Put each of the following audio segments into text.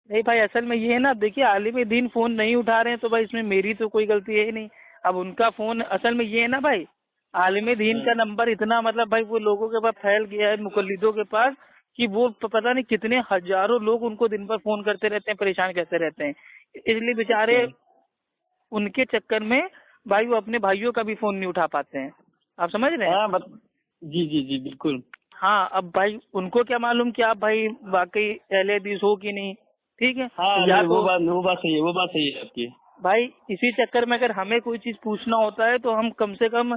नहीं भाई, असल में ये है ना, देखिए आलिम दीन फोन नहीं उठा रहे हैं तो भाई इसमें मेरी तो कोई गलती है ही नहीं। अब उनका फोन, असल में ये है ना भाई, आलिम दीन का नंबर इतना मतलब भाई वो लोगों के पास फैल गया है, मुकल्लिदों के पास, कि वो पता नहीं कितने हजारों लोग उनको दिन भर फोन करते रहते हैं, परेशान करते रहते हैं। इसलिए अच्छा। बेचारे उनके चक्कर में भाई वो अपने भाइयों का भी फोन नहीं उठा पाते हैं। आप समझ रहे हैं? हाँ जी जी जी बिल्कुल। हाँ, अब भाई उनको क्या मालूम कि आप भाई वाकई अहले हदीस हो कि नहीं। ठीक है, तो हाँ या नहीं, तो वो बात सही है, वो बात सही है आपकी। भाई इसी चक्कर में अगर हमें कोई चीज पूछना होता है तो हम कम से कम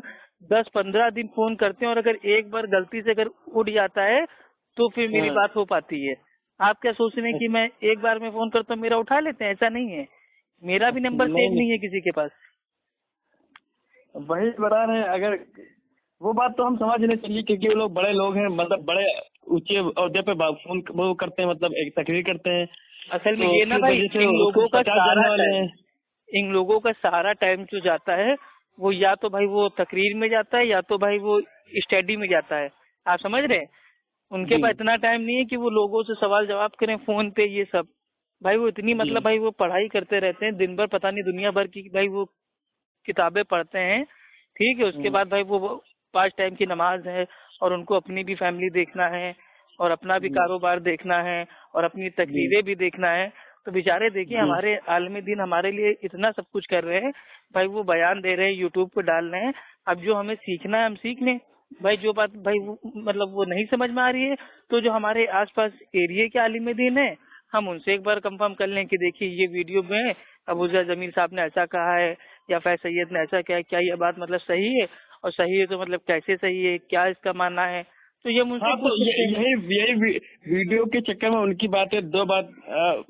10-15 दिन फोन करते हैं, और अगर एक बार गलती से अगर उठ जाता है तो फिर मेरी हाँ। बात हो पाती है। आप क्या सोच रहे हैं कि मैं एक बार में फोन करता हूँ मेरा उठा लेते हैं? ऐसा नहीं है, मेरा भी नंबर नहीं सेव नहीं, नहीं है किसी के पास। वही बता रहे हैं। अगर वो बात तो हम समझ नहीं चाहिए, क्योंकि वो लोग बड़े लोग हैं, मतलब बड़े ऊंचे ओहदे पे फोन वो करते हैं, मतलब एक तकरीर करते हैं, असल में तो ये ना उसकी भाई, वजह से इन उसको लोगों का 50 सारा जानने वाले टाइम हैं। इन लोगों का सारा टाइम जो जाता है वो या तो भाई वो तकरीर में जाता है या तो भाई वो स्टडी में जाता है। आप समझ रहे हैं? उनके जी पास इतना टाइम नहीं है कि वो लोगों से सवाल जवाब करें फोन पे, ये सब। भाई वो इतनी जी। मतलब भाई वो पढ़ाई करते रहते हैं दिन भर, पता नहीं दुनिया भर की भाई वो किताबें पढ़ते हैं। ठीक है, उसके हम्म। बाद भाई वो 5 टाइम की नमाज है, और उनको अपनी भी फैमिली देखना है, और अपना भी जी कारोबार देखना है, और अपनी जी तकरीरें भी देखना है। तो बेचारे देखिए जी। हमारे आलम दीन हमारे लिए इतना सब कुछ कर रहे हैं। भाई वो बयान दे रहे हैं, यूट्यूब पे डाल रहे हैं। अब जो हमें सीखना है हम सीख लें। भाई जो बात भाई वो, मतलब वो नहीं समझ में आ रही है, तो जो हमारे आसपास एरिया के आलिम दीन है, हम उनसे एक बार कंफर्म कर लें कि देखिए ये वीडियो में अबूजर जमीर साहब ने ऐसा कहा है, या फैज सैयद ने ऐसा कहा है, क्या ये बात मतलब सही है? और सही है तो मतलब कैसे सही है, क्या इसका मानना है? तो ये हम उनसे हाँ, पूछ तो सकते हैं। यही वीडियो के चक्कर में उनकी बातें दो बात,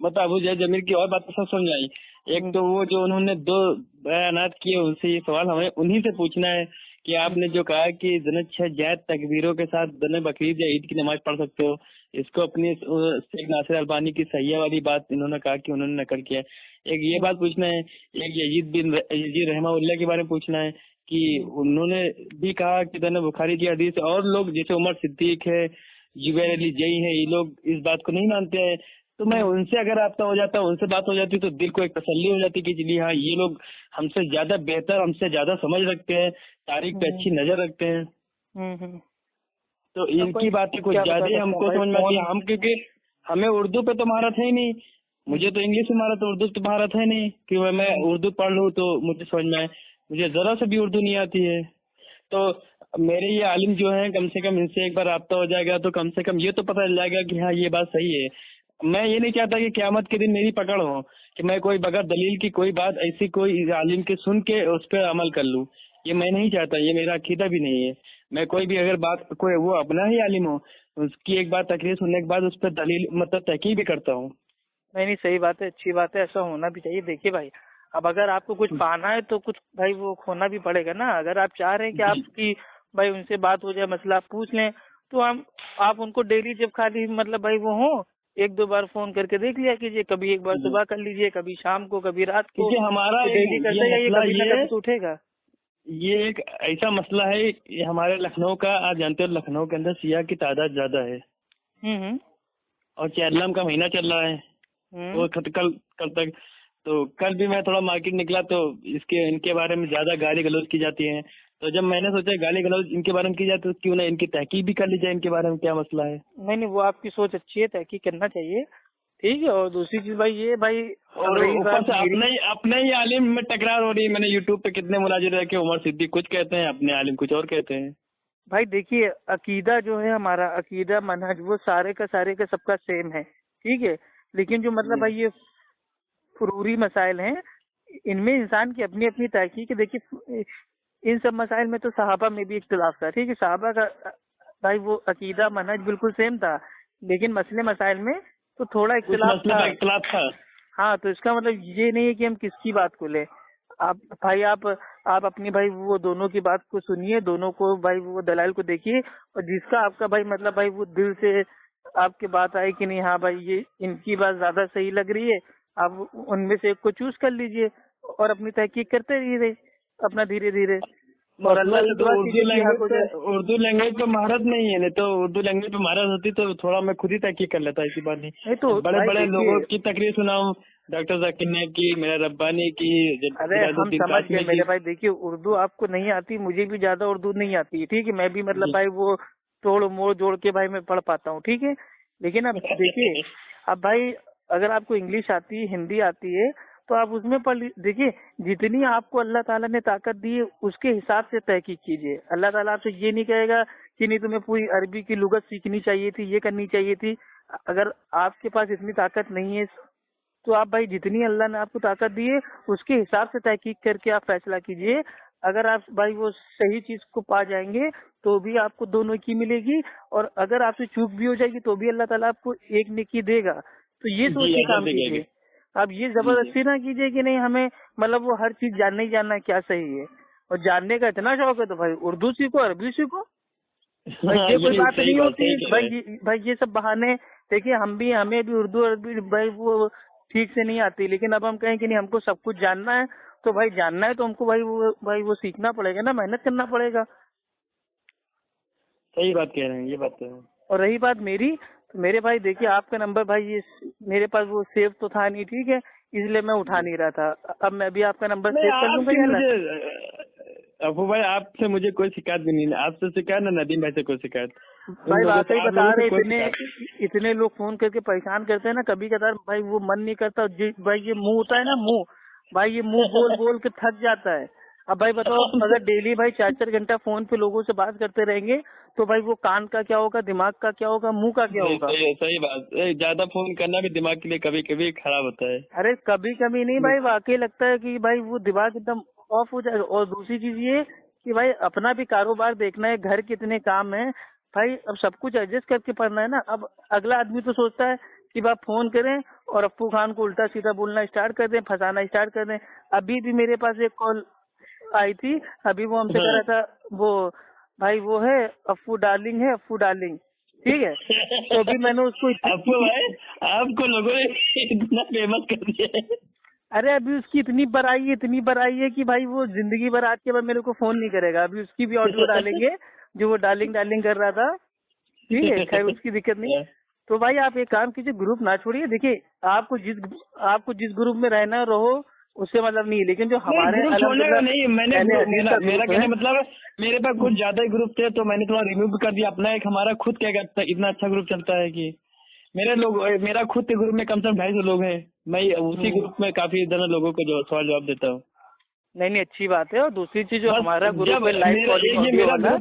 मतलब अबू जैद जमीर की और बातें सब समझ आई। एक हम्म, तो वो जो उन्होंने दो बयानात किए, उनसे ये सवाल हमें उन्हीं से पूछना है कि हम्म, आपने जो कहा कि दिन 6 जायद तकबीरों के साथ दिन बकरीद या ईद की नमाज पढ़ सकते हो, इसको अपनी शेख नासिर अल्बानी की सैया वाली बात इन्होंने कहा कि उन्होंने नकल किया है। एक ये हम्म, बात पूछना है। एक यजीद रहमाउल्लाह के बारे में पूछना है कि हम्म, उन्होंने भी कहा कि दन बुखारी की हदीस, और लोग जैसे उमर सिद्दीक है, जुबैर अली जई है, ये लोग इस बात को नहीं मानते हैं। तो मैं हम्म, उनसे अगर आपका हो जाता, उनसे बात हो जाती, तो दिल को एक तसल्ली हो जाती कि चलिए हाँ, ये लोग हमसे ज्यादा बेहतर, हमसे ज्यादा समझ रखते हैं, तारीख पे हम्म, अच्छी नजर रखते हैं। तो अब इनकी भाई बातें कुछ क्या ज्यादा बता ही सकते हैं हमको भाई, समझ में आती फोन। है। हम क्योंकि हमें उर्दू पे तो महारत है ही नहीं। हम्म, मुझे तो इंग्लिश में महारत, उर्दू पे तो महारत है नहीं कि मैं हम्म, उर्दू पढ़ लूँ तो मुझे समझ में आए। मुझे जरा से भी उर्दू नहीं आती है। तो मेरे ये आलिम जो है, कम से कम इनसे एक बार राब्ता हो जाएगा तो कम से कम ये तो पता चल जाएगा कि हाँ, ये बात सही है। मैं ये नहीं चाहता कि क़यामत के दिन मेरी पकड़ हो कि मैं कोई बगैर दलील की कोई बात ऐसी कोई आलिम के सुन के उस पर अमल कर लूँ। ये मैं नहीं चाहता, ये मेरा अकीदा भी नहीं है। मैं कोई भी अगर बात, कोई वो अपना ही आलिम हो, उसकी एक बात तकरीर सुनने के बाद उस पर दलील मतलब तहकीक भी करता हूँ। नहीं नहीं, सही बात है, अच्छी बात है, ऐसा होना भी चाहिए। देखिए भाई, अब अगर आपको कुछ पाना है तो कुछ भाई वो खोना भी पड़ेगा ना। अगर आप चाह रहे हैं कि जी। आपकी भाई उनसे बात हो जाए, मसला आप पूछ लें, तो हम आप उनको डेली जब खाली मतलब भाई वो हो, 1-2 बार फोन करके देख लिया कीजिए। कभी एक बार जी। सुबह कर लीजिए, कभी शाम को, कभी रात को। क्योंकि हमारा तो एक डेली ये करते जाइए, मसला कभी ना ये कभी तो उठेगा। ये एक ऐसा मसला है, ये हमारे लखनऊ का, आप जानते हो लखनऊ के अंदर सियाह की तादाद ज्यादा है, हम्म, और चेरलम का महीना चल रहा है। हम्म, तो कल कल तक, तो कल भी मैं थोड़ा मार्केट निकला तो इसके इनके बारे में ज्यादा गाली गलौज की जाती है। तो जब मैंने सोचा गाली गलौज इनके बारे में की जाए तो क्यों ना इनकी तहकीक भी कर ली जाए, इनके बारे में क्या मसला है। नहीं नहीं, वो आपकी सोच अच्छी है, तहकीक करना चाहिए। ठीक है, और दूसरी चीज भाई ये भाई, अब और रही ऊपर बात से मेरी। अपने ही आलिम में टकरार हो रही है। मैंने यूट्यूब पे कितने मुलाजिर रखे, उमर सिद्दीक कुछ कहते हैं, अपने आलिम कुछ और कहते हैं। भाई देखिए, अकीदा जो है हमारा, अकीदा मनहज वो सारे का सबका सेम है। ठीक है, लेकिन जो मतलब जी भाई ये फुरूरी मसाइल हैं, इनमें इंसान की अपनी अपनी तहकीक है। देखिए इन सब मसाइल में तो सहाबा में भी इख्तिलाफ था। ठीक है, सहाबा का भाई वो अकीदा मनहज बिल्कुल सेम था, लेकिन मसले मसाइल में तो थोड़ा कुछ इख्तिलाफ मसले था। पे इख्तलाफ था। हाँ, तो इसका मतलब ये नहीं है कि हम किसकी बात को ले। आप भाई आप अपनी भाई वो दोनों की बात को सुनिए, दोनों को भाई वो दलाइल को देखिए, और जिसका आपका भाई मतलब भाई वो दिल से आपकी बात आए कि नहीं, हाँ भाई ये इनकी बात ज्यादा सही लग रही है, आप उनमें से एक को चूज कर लीजिए, और अपनी तहकीक करते रहिए अपना धीरे धीरे। और अल्लाह से तो दुआ उर्दू कीजिए कि हक हो जाए। उर्दू लैंग्वेज पे महारत नहीं है, नहीं तो उर्दू लैंग्वेज पे महारत होती तो थोड़ा मैं खुद ही तहकीक कर लेता, ऐसी बात नहीं। नहीं तो बड़े भाई बड़े देखिए, लोगों की तकरीर सुनाऊं, डॉक्टर जाकिर नाइक की, मेरा रब्बानी की, अरे हम जिलालुद्दीन समझ गए कासमी मेरे की। भाई, देखिए उर्दू आपको नहीं आती, मुझे भी ज्यादा उर्दू नहीं आती, ठीक है, मैं भी मतलब भाई वो तोड़ मोड़ जोड़ के भाई मैं पढ़ पाता हूँ, ठीक है। लेकिन अब देखिए, अब भाई अगर आपको इंग्लिश आती है, हिंदी आती है, तो आप उसमें देखिए, जितनी आपको अल्लाह ताला ने ताकत दी है उसके हिसाब से तहकीक कीजिए। अल्लाह ताला आपसे ये नहीं कहेगा कि नहीं तुम्हें पूरी अरबी की लुगत सीखनी चाहिए थी, ये करनी चाहिए थी। अगर आपके पास इतनी ताकत नहीं है तो आप भाई जितनी अल्लाह ने आपको ताकत दी है उसके हिसाब से तहकीक करके आप फैसला कीजिए। अगर आप भाई वो सही चीज को पा जाएंगे तो भी आपको दोनों की मिलेगी, और अगर आपसे चूक भी हो जाएगी तो भी अल्लाह ताला आपको एक नेकी देगा। तो ये सोच जी के अजर काम देखेंगे। कीजिए। आप ये जी जी। जबरदस्ती ना कीजिए कि नहीं हमें मतलब वो हर चीज जानना ही जानना है क्या सही है। और जानने का इतना शौक है तो भाई उर्दू सीखो, अरबी सीखो। भाई हाँ ये कोई ये बात सही नहीं बात, होती सही कह रहे हैं। भाई ये सब बहाने। देखिए हमें भी उर्दू अरबी भाई वो ठीक से नहीं आती, लेकिन अब हम कहें कि नहीं हमको सब कुछ जानना है, तो भाई जानना है तो हमको भाई वो सीखना पड़ेगा ना, मेहनत करना पड़ेगा। सही बात कह रहे हैं, ये बात तो है। और रही बात मेरी, तो मेरे भाई देखिए आपका नंबर भाई ये मेरे पास वो सेव तो था नहीं, ठीक है, इसलिए मैं उठा नहीं रहा था। अब मैं भी आपका नंबर नहीं सेव कर लूंगा आपसे या ना। मुझे अबू भाई आपसे मुझे कोई शिकायत भी नहीं है, आपसे शिकायत ना नदीम भाई से कोई शिकायत, इन भाई लोगों से, वाकई आप बता लोगों से रहे, कोई इतने शिकायत नहीं। इतने लोग फोन करके परेशान करते हैं ना, कभी कदार भाई वो मन नहीं करता भाई ये मुंह होता है ना मुंह, भाई ये मुंह बोल बोल के थक जाता है। अब भाई बताओ अगर डेली भाई 4-4 घंटा फोन पे लोगों से बात करते रहेंगे तो भाई वो कान का क्या होगा, दिमाग का क्या होगा, मुंह का क्या नहीं होगा। सही है, सही बात है। ज्यादा फोन करना भी दिमाग के लिए कभी कभी खराब होता है। अरे कभी कभी नहीं भाई, वाकई लगता है कि भाई वो दिमाग एकदम ऑफ हो जाएगा। और दूसरी चीज ये कि भाई अपना भी कारोबार देखना है, घर के इतने काम है भाई, अब सब कुछ एडजस्ट करके पड़ना है ना। अब अगला आदमी तो सोचता है कि भाई फोन करें और अप्पू खान को उल्टा सीधा बोलना स्टार्ट कर दें, फंसाना स्टार्ट कर दें। अभी भी मेरे पास एक कॉल आई थी, अभी वो हमसे कह हाँ। रहा था वो भाई वो है अप्पू डार्लिंग है, अप्पू डार्लिंग, ठीक है। तो अभी मैंने उसको आपको भाई, आपको लोगों ने इतना फेमस कर दिया है। अरे अभी उसकी इतनी बड़ाई है कि भाई वो जिंदगी भर आज के बाद मेरे को फोन नहीं करेगा। अभी उसकी भी ऑडियो डालेंगे जो वो डार्लिंग डार्लिंग कर रहा था, ठीक है, खैर उसकी दिक्कत नहीं। तो भाई आप एक काम कीजिए, ग्रुप ना छोड़िए। देखिए आपको जिस ग्रुप में रहना है रहो, उससे मतलब नहीं है, लेकिन जो नहीं हमारे ग्रुप छोड़ने का अल्हम्दुलिल्लाह नहीं, मैंने अहले हदीस मेरा का मेरा ग्रुप कहने है। का मतलब है, मेरे पास कुछ ज्यादा ही ग्रुप थे तो मैंने थोड़ा रिमूव कर दिया अपना। एक हमारा खुद का इतना अच्छा ग्रुप चलता है कि मेरा खुद के ग्रुप में कम से कम 250 लोग हैं। मैं उसी ग्रुप में काफी ज्यादा लोगों को जो सवाल जवाब देता हूँ। नहीं नहीं अच्छी बात है। और दूसरी चीज जो बस हमारा ग्रुप जब है लाइव मेरा कॉलिंग ये ऑडियो वाला,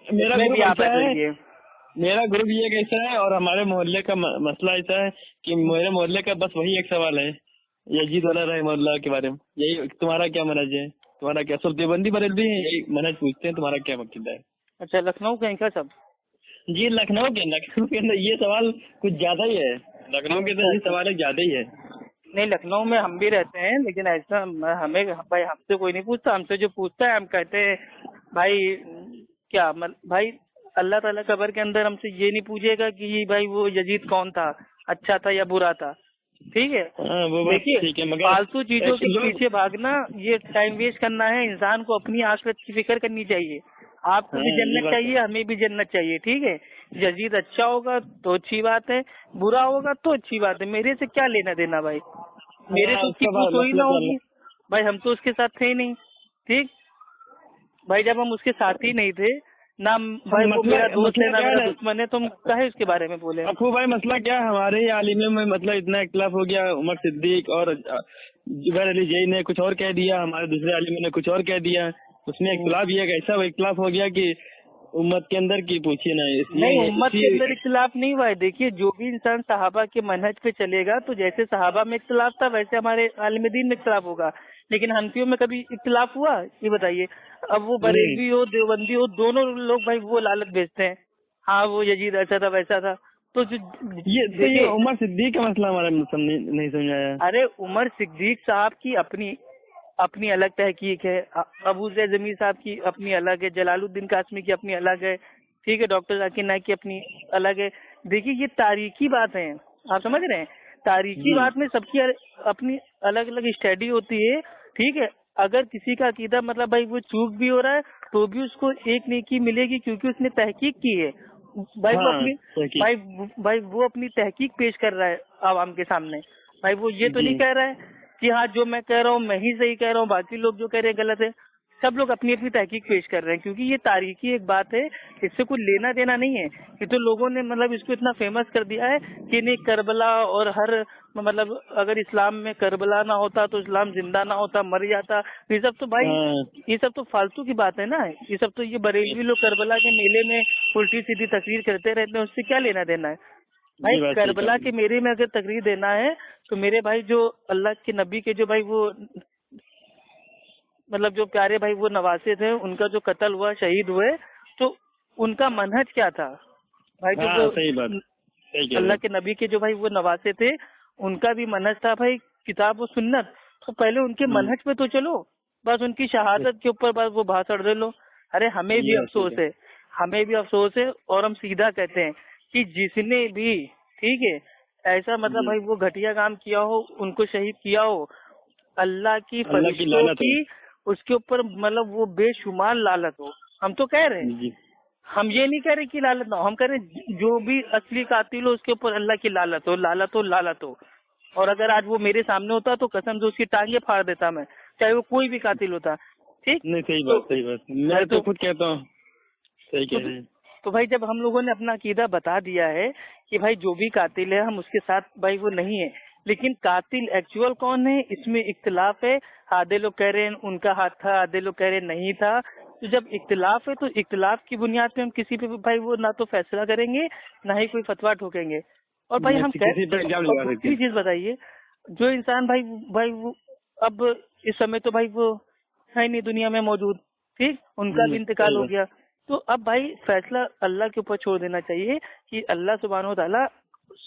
मेरा उसमें ग्रुप भी आप ऐसा ऐड है, रहिए। मेरा ग्रुप ये कैसा है और हमारे मोहल्ले का मसला ऐसा है कि मेरे मोहल्ले का बस वही एक सवाल है, यजीद वाला रहे मोहल्ला के बारे में, यही तुम्हारा क्या मनहज है, तुम्हारा क्या सुर देवबंदी बरेलवी है, यही मनहज पूछते हैं, तुम्हारा क्या मकीदा है। अच्छा लखनऊ कहीं का सब? जी लखनऊ के अंदर ये सवाल कुछ ज्यादा ही है, लखनऊ के अंदर ये सवाल है ज्यादा ही है। नहीं लखनऊ में हम भी रहते हैं, लेकिन ऐसा हमें भाई हमसे कोई नहीं पूछता। हमसे जो पूछता है हम कहते हैं भाई क्या भाई अल्लाह ताला कब्र के अंदर हमसे ये नहीं पूछेगा कि भाई वो यजीद कौन था, अच्छा था या बुरा था, ठीक है। हाँ वो बात देखिए ठीक है, मगर फालतू चीजों के लोग, पीछे भागना ये टाइम वेस्ट करना है। इंसान को अपनी आखिरत की फिक्र करनी चाहिए। आपको हाँ भी ये जन्नत बात चाहिए, हमें भी जन्नत चाहिए, ठीक है। यजीद अच्छा होगा तो अच्छी बात है, बुरा होगा तो अच्छी बात है, मेरे से क्या लेना देना भाई, मेरे हाँ से उसकी उसका पूछ थोड़ी ना मसला चल होगी। भाई हम तो उसके साथ थे ही नहीं, ठीक भाई, जब हम उसके साथ ही नहीं थे ना हम भाई, वो मसला मेरा दोस्त है मसला ना क्या मेरा है दुश्मन है, तुम कहे उसके बारे में बोले। अफू भाई, मसला क्या है हमारे ही आलिम में, मतलब इतना इख्तलाफ हो गया, उमर सिद्दीक और जुबैर अली जई ने कुछ और कह दिया, हमारे दूसरे आलिम ने कुछ और कह दिया। उसमें इख्तलाफ ये ऐसा वो इख्तलाफ हो गया कि उम्मत के अंदर की पूछिए ना, नहीं इसलिए उम्मत के अंदर इख्तलाफ नहीं हुआ है। देखिए जो भी इंसान सहाबा के मनहज पे चलेगा, तो जैसे सहाबा में इख्तलाफ था वैसे हमारे आलिम दीन में इख्तलाफ होगा। लेकिन हनफियों में कभी इख्तलाफ हुआ ये बताइए? अब वो नहीं। बरेलवी हो देवबंदी हो, दोनों लोग भाई वो लालच बेचते हैं, हाँ वो यजीद ऐसा था वैसा था। तो जो ये देखिए, उमर सिद्दीक का मसला हमारे नहीं समझाया। अरे उमर सिद्दीक साहब की अपनी अपनी अलग तहकीक है, अबू जैद जमीर साहब की अपनी अलग है, जलालुद्दीन कासमी की अपनी अलग है, ठीक है, डॉक्टर जाकिर नाइक की अपनी अलग है। देखिए ये तारीखी बात है, आप समझ रहे हैं, तारीखी जी बात में सबकी अपनी अलग अलग स्टडी होती है, ठीक है। अगर किसी का अकीदा मतलब भाई वो चूक भी हो रहा है तो भी उसको एक नेकी मिलेगी, क्योंकि उसने तहकीक की है। भाई वो हाँ अपनी तहकीक। भाई वो अपनी तहकीक पेश कर रहा है आवाम के सामने। भाई वो ये तो जी नहीं कह रहा है कि हाँ जो मैं कह रहा हूँ मैं ही सही कह रहा हूँ, बाकी लोग जो कह रहे हैं गलत है। सब लोग अपनी अपनी तहकीक पेश कर रहे हैं, क्योंकि ये तारीखी एक बात है, इससे कोई लेना देना नहीं है। ये तो लोगों ने मतलब इसको इतना फेमस कर दिया है कि नहीं करबला और हर मतलब अगर इस्लाम में करबला ना होता तो इस्लाम जिंदा ना होता, मर जाता। ये सब तो भाई हाँ। ये सब तो फालतू की बात है ना। ये सब तो ये बरेलवी लोग करबला के मेले में उल्टी सीधी तकरीर करते रहते हैं, उससे क्या लेना देना है। भाई ये बात सही कहा करबला आपने। के मेले में अगर तकरीर देना है तो मेरे भाई जो अल्लाह के नबी के जो भाई वो मतलब जो प्यारे भाई वो नवासे थे, उनका जो कत्ल हुआ, शहीद हुए, तो उनका मनहज क्या था भाई। जो हाँ वो सही बात, सही कह रहे अल्लाह हो। के नबी के जो भाई वो नवासे थे, उनका भी मनहज था भाई किताब और सुन्नत। तो पहले उनके हम्म, मनहज पे तो चलो, बस उनकी शहादत के ऊपर बस वो भाषण दे लो। अरे हमें ये भी बात सही अफसोस है, हमें भी अफसोस है, और हम सीधा कहते हैं कि जिसने भी, ठीक है, ऐसा कहा। मतलब जी। भाई वो घटिया काम किया हो, उनको शहीद किया हो, अल्लाह की अल्लाह की फरिश्तों लानत हो। की उसके ऊपर मतलब वो बेशुमार लालत हो। हम तो कह रहे हैं, जी। हम ये नहीं कह रहे कि लालत ना हो, हम कह रहे हैं जो भी असली कातिल हो उसके ऊपर अल्लाह की लालत हो, लालत हो, लालत हो। और अगर आज वो मेरे सामने होता तो कसम से उसकी टांगे फाड़ देता मैं, चाहे वो कोई भी कातिल होता। ठीक। नहीं सही तो बात, सही बात, भाई मैं तो खुद कहता हूँ। सही तो, कह रहे हैं। तो भाई जब हम लोगों ने अपना अकीदा बता दिया है कि भाई जो भी कातिल है हम उसके साथ भाई वो नहीं है, लेकिन कातिल एक्चुअल कौन है इसमें इख्तिलाफ है। आधे लोग कह रहे हैं उनका हाथ था, आधे लोग कह रहे हैं नहीं था। तो जब इख्तिलाफ है तो इख्तिलाफ की बुनियाद पे हम किसी पे भी भाई वो ना तो फैसला करेंगे, ना ही कोई फतवा ठोकेंगे। और भाई हम किसी पर इल्जाम और लगा सकते दूसरी हैं। चीज बताइए, जो इंसान भाई भाई वो अब इस समय तो भाई वो है नहीं दुनिया में मौजूद, ठीक, उनका भी इंतकाल सही हो बात। गया। तो अब भाई फैसला अल्लाह के ऊपर छोड़ देना चाहिए कि अल्लाह सुब्हानो व तआला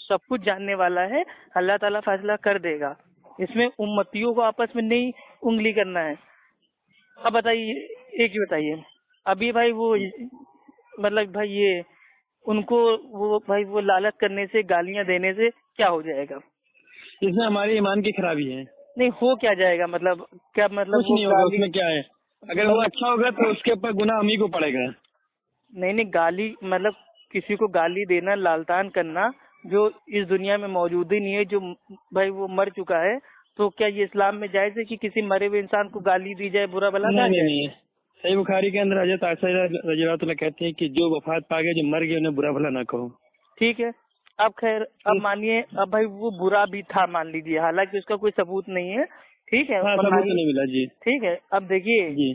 सब कुछ जानने वाला है, अल्लाह ताला फैसला कर देगा। इसमें उम्मतियों को आपस में नहीं उंगली करना है। अब बताइए, एक ही बताइए, अभी भाई वो मतलब भाई ये उनको वो भाई वो लालच करने से, गालियां देने से क्या हो जाएगा? इसमें हमारी ईमान की खराबी है। नहीं हो क्या जाएगा, मतलब क्या मतलब कुछ वो नहीं होगा, गाली उसमें क्या है। अगर वो मतलब अच्छा होगा तो उसके ऊपर गुनाह हम ही को पड़ेगा। नहीं नहीं गाली मतलब किसी को गाली देना, लालतान करना जो इस दुनिया में मौजूद ही नहीं है, जो भाई वो मर चुका है, तो क्या ये इस्लाम में जायज है कि किसी मरे हुए इंसान को गाली दी जाए, बुरा भला नहीं कहा नहीं जाए? नहीं, सही बुखारी के अंदर हजरत आयशा रज़ी अल्लाह तआला कहती है कि जो वफात पा गए, जो मर गए, उन्हें बुरा भला ना कहो। ठीक है। अब खैर अब मानिए अब भाई वो बुरा भी था मान लीजिए, हालांकि उसका कोई सबूत नहीं है, ठीक है, हाँ और ना सबूत तो ही नहीं मिला जी। ठीक है। अब देखिए जी।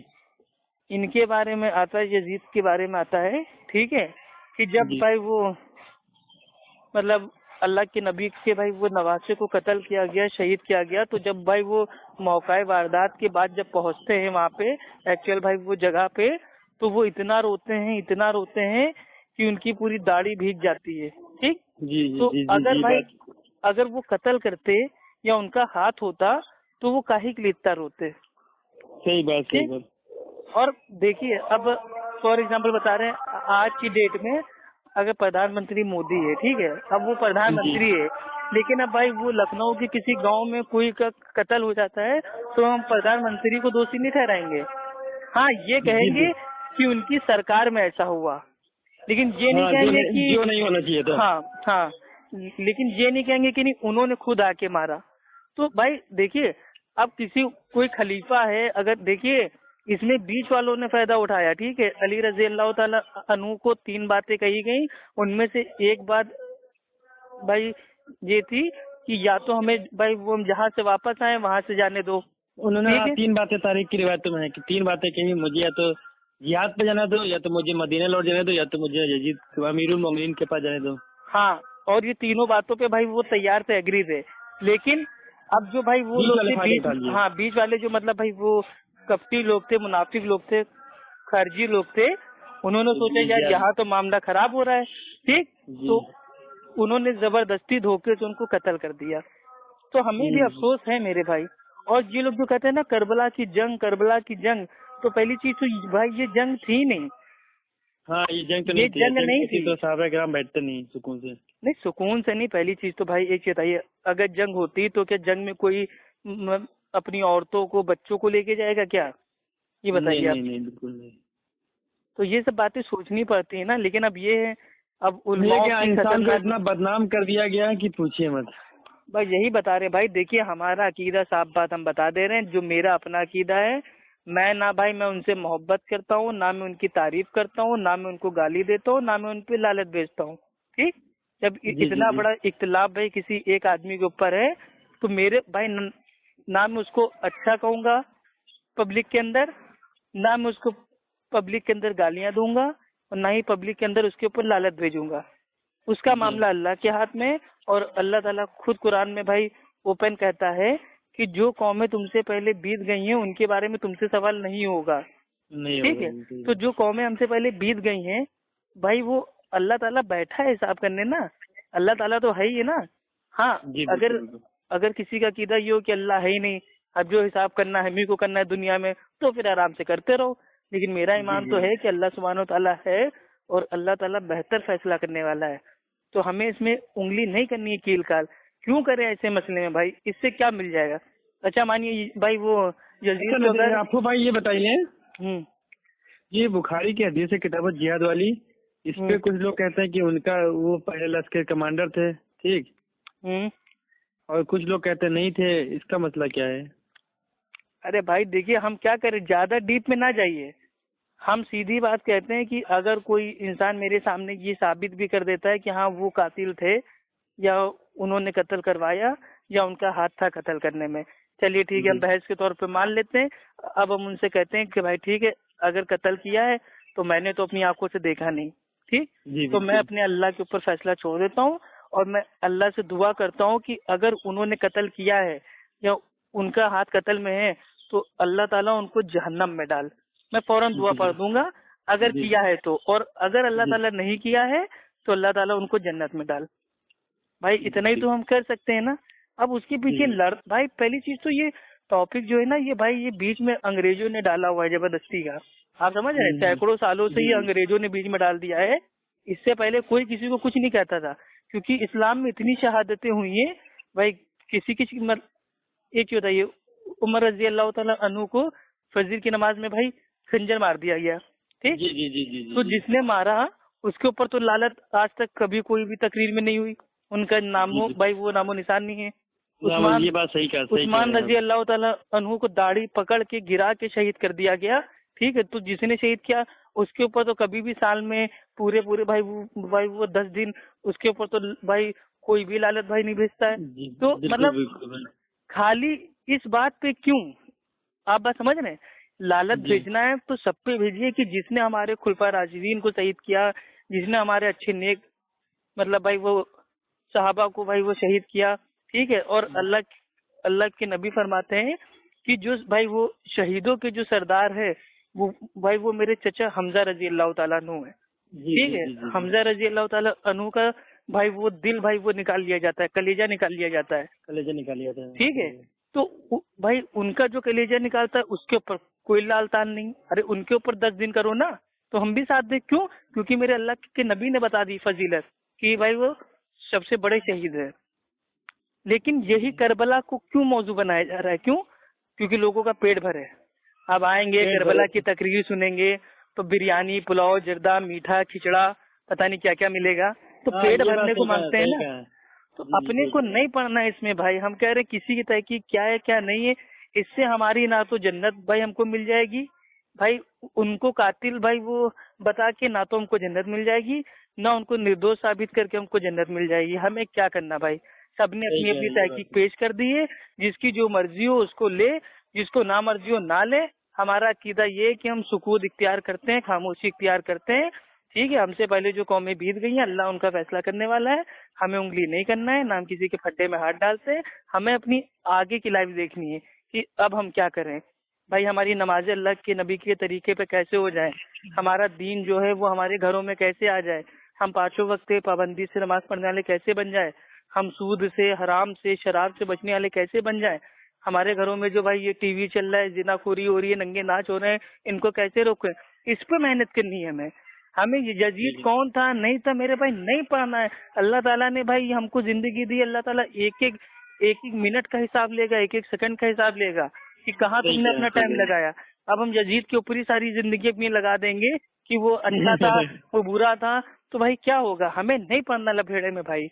इनके बारे में आता है, यजीद के बारे में आता है, ठीक है, कि जब जी। भाई वो मतलब अल्लाह के नबी के भाई वो नवासे को कत्ल किया गया, शहीद किया गया, तो जब भाई वो मौका वारदात के बाद जब पहुंचते हैं वहाँ पे एक्चुअल भाई वो जगह पे, तो वो इतना रोते हैं, इतना रोते हैं कि उनकी पूरी दाढ़ी भीग जाती है। ठीक। जी जी तो जी जी अगर जी भाई बात। अगर वो कत्ल करते या उनका हाथ होता तो वो काहे के लिए इतना रोते? सही बात, सही ठीक। बात। और देखिए अब फॉर एग्जाम्पल बता रहे हैं, आज की डेट में अगर प्रधानमंत्री मोदी है, ठीक है, अब वो जी। प्रधानमंत्री है, लेकिन अब भाई वो लखनऊ के किसी गांव में कोई का कत्ल हो जाता है तो हम प्रधानमंत्री को दोषी नहीं ठहराएंगे। हाँ ये जी जी। कहेंगे कि उनकी सरकार में ऐसा हुआ, लेकिन ये नहीं हाँ कहेंगे जो कि नहीं होना चाहिए था। हाँ हाँ, लेकिन ये नहीं कहेंगे कि नहीं उन्होंने खुद आके मारा। तो भाई देखिए अब किसी कोई खलीफा है, अगर देखिए इसमें बीच वालों ने फायदा उठाया, ठीक है, अली रजी अल्लाह ताला अन्हु को 3 बातें कही गई, उनमें से एक बात भाई ये थी कि या तो हमें भाई वो हम जहाँ से वापस आए वहां से जाने दो, उन्होंने ठीक है। 3 बातें तारीख की रिवायतों में है कि 3 बातें कही, मुझे या तो जिहाद पे जाने दो, या तो मुझे मदीना लौट जाने दो, या तो मुझे यजीद अमीरुल मोमिनीन के पास जाने दो। हाँ, और ये तीनों बातों पे भाई वो तैयार थे, एग्री थे, लेकिन अब जो भाई वो बीच लोग वाले थे फायदा बीच, उठा लिए। हाँ बीच वाले जो मतलब भाई वो कपटी लोग थे, मुनाफिक लोग थे, खर्जी लोग थे, उन्होंने सोचा जी यार यहाँ तो मामला खराब हो रहा है, ठीक, जी। तो उन्होंने जबरदस्ती धोखे से उनको कत्ल कर दिया। तो हमें भी हम्म। अफसोस है मेरे भाई। और ये लोग जो कहते हैं ना करबला की जंग, करबला की जंग, तो पहली चीज तो भाई ये जंग थी नहीं, हाँ ये जंग तो ये नहीं थी, जंग जंग नहीं होती थी। तो साहबा किराम बैठते नहीं सुकून से। नहीं सुकून से नहीं, पहली चीज तो भाई एक बताइए, अगर जंग होती तो क्या जंग में कोई अपनी औरतों को, बच्चों को लेके जाएगा क्या? ये बताइए आप। नहीं बिल्कुल नहीं। तो ये सब बातें सोचनी पड़ती है ना। लेकिन अब ये है, अब ये उलमाओं क्या की इंसान को खतरनाक। इतना बदनाम कर दिया गया है कि पूछिए मत। भाई यही बता रहे भाई, देखिए हमारा अकीदा, साफ बात हम बता दे रहे हैं, जो मेरा अपना अकीदा है। मैं ना भाई मैं उनसे मोहब्बत करता हूँ, ना मैं उनकी तारीफ करता हूँ, ना मैं उनको गाली देता हूँ, ना मैं उन पे लालच भेजता हूँ। ठीक। जब जी जी इतना जी। बड़ा इख्तिलाफ भाई किसी एक आदमी के ऊपर है, तो मेरे भाई ना मैं उसको अच्छा कहूंगा पब्लिक के अंदर, ना मैं उसको पब्लिक के अंदर गालियां दूंगा, और ना ही पब्लिक के अंदर उसके ऊपर लालच भेजूंगा। उसका जी मामला अल्लाह के हाथ में। और अल्लाह ताला खुद कुरान में भाई ओपन कहता है कि जो कौमें तुमसे पहले बीत गई हैं उनके बारे में तुमसे सवाल नहीं होगा। नहीं ठीक होगा है। बिल्कुल तो भी। जो कौमें हमसे पहले बीत गई हैं भाई, वो अल्लाह ताला बैठा है हिसाब करने ना। अल्लाह ताला तो है ही है ना। हाँ। जी बिल्कुल अगर बिल्कुल। अगर किसी का कीदा ये हो कि अल्लाह है ही नहीं, अब जो हिसाब करना है हम ही को करना है दुनिया में, तो फिर आराम से करते रहो। लेकिन मेरा जी ईमान जी तो जी। है कि अल्लाह सुब्हानो ताला है, और अल्लाह ताला बेहतर फैसला करने वाला है। तो हमें इसमें उंगली नहीं करनी है कील काल। क्यों करें ऐसे मसले में भाई? इससे क्या मिल जाएगा? अच्छा मानिए भाई वो अच्छा यजीद को नजर अगर। आपको भाई ये बताइए, हम्म। ये बुखारी की हदीस है किताब जिहाद वाली, इस पे हम्म। कुछ लोग कहते हैं कि उनका वो पहले लश्कर कमांडर थे, ठीक, हम्म। और कुछ लोग कहते नहीं थे, इसका मसला क्या है? अरे भाई देखिए, हम क्या करें, ज्यादा डीप में ना जाइए। हम सीधी बात कहते हैं कि अगर कोई इंसान मेरे सामने ये साबित भी कर देता है कि हाँ वो कातिल थे, या उन्होंने कत्ल करवाया, या उनका हाथ था कत्ल करने में, चलिए ठीक है, हम जी बहस के तौर पे मान लेते हैं। अब हम उनसे कहते हैं कि भाई ठीक है, अगर कत्ल किया है तो मैंने तो अपनी आंखों से देखा नहीं। ठीक। जी तो मैं बिल्कुल। अपने अल्लाह के ऊपर फैसला छोड़ देता हूँ, और मैं अल्लाह से दुआ करता हूँ कि अगर उन्होंने कत्ल किया है, या उनका हाथ कत्ल में है, तो अल्लाह ताला उनको जहन्नम में डाल। मैं फौरन दुआ जी पढ़ दूंगा अगर जी किया है तो। और अगर अल्लाह जी ताला नहीं किया है तो अल्लाह ताला उनको जन्नत में डाल। भाई इतना ही जी तो हम कर सकते हैं ना। अब उसके पीछे जी लड़ भाई, पहली चीज तो ये टॉपिक जो है ना, ये भाई ये बीच में अंग्रेजों ने डाला हुआ है जबरदस्ती का। आप समझ रहे हैं, सैकड़ों सालों से जी ये जी अंग्रेजों ने बीच में डाल दिया है। इससे पहले कोई किसी को कुछ नहीं कहता था, क्योंकि इस्लाम में इतनी शहादतें हुई है भाई। किसी किसी एक ही बताइए, उमर रजी अल्लाह तआला अन्हु को फजर की नमाज में भाई खंजर मार दिया गया। ठीक। जी जी जी जी तो जी जिसने मारा उसके ऊपर तो लालत आज तक कभी कोई भी तकरीर में नहीं हुई, उनका जी नामो जी। भाई वो नामो निशान नहीं है। ना वो उस्मान ये बात सही कह उस्मान रहे हैं रजी आप। अल्लाह तआला अन्हु को दाढ़ी पकड़ के गिरा के शहीद कर दिया गया। ठीक है। तो जिसने शहीद किया उसके ऊपर तो कभी भी साल में पूरे पूरे भाई वो 10 दिन उसके ऊपर तो भाई कोई भी लालत भाई नहीं भेजता है। जी तो बिल्कुल मतलब बिल्कुल भाई। खाली इस बात पे क्यों? आप बात समझ रहे हैं? लालच जी भेजना है तो सब पे भेजिए कि जिसने हमारे खुलफा राशिदीन को शहीद किया, जिसने हमारे अच्छे नेक मतलब भाई वो सहाबा को भाई वो शहीद किया। ठीक है। और अल्लाह अल्लाह के नबी फरमाते हैं कि जो भाई वो शहीदों के जो सरदार है, वो भाई वो मेरे चचा हमजा रजी अल्लाह ताला अन्हु है। जी ठीक जी है। जी जी जी। हमजा रजी अल्लाह ताला अन्हु का भाई वो दिल भाई वो निकाल लिया जाता है, कलेजा निकाल लिया जाता है। कलेजा निकाल लिया था। ठीक है। तो भाई उनका जो कलेजा निकालता है उसके ऊपर कोई लाल तान नहीं। अरे उनके ऊपर 10 दिन करो ना, तो हम भी साथ दे। क्यों? क्योंकि मेरे अल्लाह के नबी ने बता दी फजीलत कि भाई वो सबसे बड़े शहीद है। लेकिन यही करबला को क्यों मौजू बनाया जा रहा है? क्यों? क्योंकि लोगों का पेट भरे। अब आएंगे पेट भरे करबला की तकरीर सुनेंगे तो बिरयानी, पुलाव, जर्दा, मीठा, खिचड़ा, पता नहीं क्या क्या मिलेगा। तो हाँ पेट ये बात भरने को सही कहा मांगते हैं सही ना। कहा। तो जी जी अपने को नहीं पढ़ना है इसमें भाई। हम कह रहे हैं किसी की तहकीक क्या है क्या नहीं है, इससे हमारी ना तो जन्नत भाई हमको मिल जाएगी भाई, उनको कातिल भाई वो बता के ना तो हमको जन्नत मिल जाएगी, ना उनको निर्दोष साबित करके हमको जन्नत मिल जाएगी। हमें क्या करना भाई? सबने सही अपनी कह अपनी रहे हैं, ये बात तहकीक पेश कर दी है। जिसकी जो मर्जी हो उसको ले, जिसको ना मर्जी हो ना ले। हमारा अकीदा ये है कि हम सुकूत इख्तियार करते हैं, खामोशी इख्तियार करते हैं। ठीक है। हमसे पहले जो कौमें बीत गई हैं अल्लाह उनका फैसला करने वाला है। हमें उंगली नहीं करना है, ना हम किसी के फड्डे में हाथ डालते हैं। हमें अपनी आगे की लाइफ देखनी है कि अब हम क्या करें भाई। हमारी नमाजें अल्लाह के नबी के तरीके पे कैसे हो जाए, हमारा दीन जो है वो हमारे घरों में कैसे आ जाए, हम 5 वक्त के पाबंदी से नमाज पढ़ने वाले कैसे बन जाए, हम सूद से, हराम से, शराब से बचने वाले कैसे बन जाए, हमारे घरों में जो भाई ये टीवी चल रहा है, जिनाखोरी हो रही है, नंगे नाच हो रहे हैं, इनको कैसे रोकें। इस पे मेहनत करनी है हमें। हमें ये जी यजीद जी कौन था नहीं था मेरे भाई नहीं पढ़ना है। अल्लाह ताला ने भाई हमको जिंदगी दी, अल्लाह ताला एक एक एक एक मिनट का हिसाब लेगा, एक एक सेकंड का हिसाब लेगा कि कहाँ तुमने अपना टाइम लगाया। अब हम यजीद के ऊपर ही सारी जिंदगी अपनी लगा देंगे कि वो अच्छा था, वो बुरा था, तो भाई क्या होगा? हमें नहीं पड़ना लफेड़े में भाई।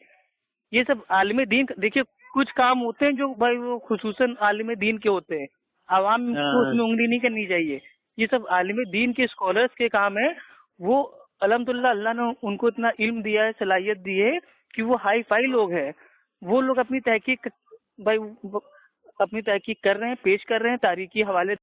ये सब आलिम दीन, देखिए कुछ काम होते हैं जो भाई वो खुसूसन आलिम दीन के होते हैं, आवाम को उसमें उंगली नहीं करनी चाहिए। ये सब आलिम दीन के स्कॉलर्स के काम है। वो अल्हम्दुलिल्लाह अल्लाह ने उनको इतना इल्म दिया है, सलाहियत दी है कि वो हाई फाई लोग हैं। वो लोग अपनी तहकीक भाई अपनी तहकीक कर रहे हैं, पेश कर रहे हैं तारीखी हवाले